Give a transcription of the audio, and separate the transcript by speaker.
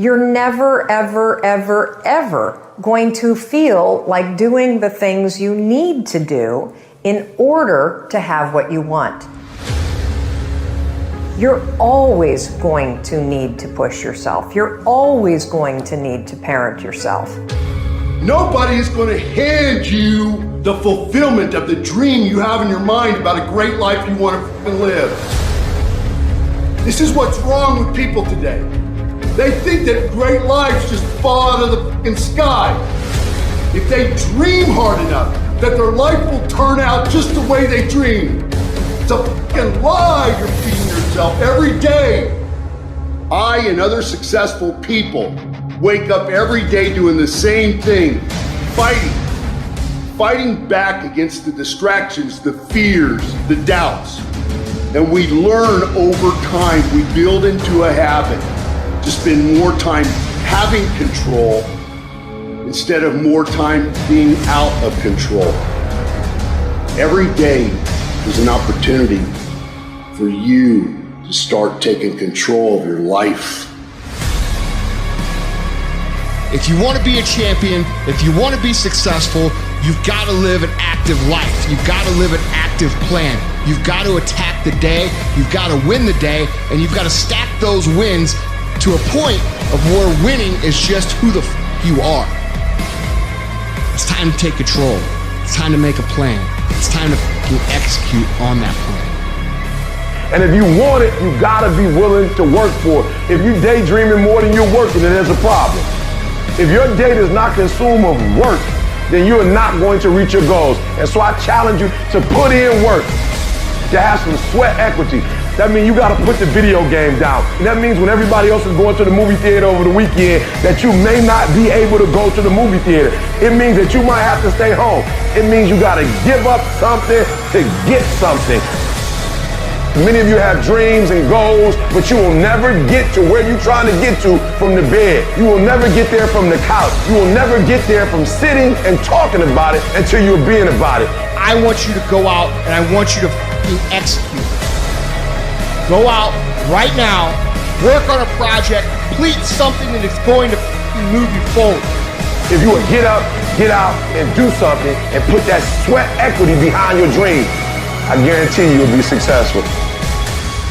Speaker 1: you're never, ever, ever, ever going to feel like doing the things you need to do in order to have what you want. You're always going to need to push yourself. You're always going to need to parent yourself.
Speaker 2: Nobody is going to hand you the fulfillment of the dream you have in your mind about a great life you want to live. This is what's wrong with people today. They think that great lives just fall out of the fucking sky. If they dream hard enough, that their life will turn out just the way they dream. It's a fucking lie you're feeding yourself every day. I and other successful people wake up every day doing the same thing, fighting back against the distractions, the fears, the doubts. And we learn over time, we build into a habit to spend more time having control instead of more time being out of control. Every day is an opportunity for you to start taking control of your life.
Speaker 3: If you want to be a champion, if you want to be successful, you've got to live an active life. You've got to live an active plan. You've got to attack the day. You've got to win the day. And you've got to stack those wins to a point of where winning is just who the you are. It's time to take control. It's time to make a plan. It's time to execute on that plan.
Speaker 4: And if you want it, you gotta be willing to work for it. If you daydreaming more than you're working, then there's a problem. If your day does not consume of work, then you are not going to reach your goals. And so I challenge you to put in work, to have some sweat equity. That means you gotta put the video game down. And that means when everybody else is going to the movie theater over the weekend, that you may not be able to go to the movie theater. It means that you might have to stay home. It means you gotta give up something to get something. Many of you have dreams and goals, but you will never get to where you're trying to get to from the bed. You will never get there from the couch. You will never get there from sitting and talking about it until you're being about it.
Speaker 3: I want you to go out and I want you to execute. Go out right now, work on a project, complete something that is going to move you forward.
Speaker 4: If you would get up, get out, and do something and put that sweat equity behind your dream, I guarantee you'll be successful.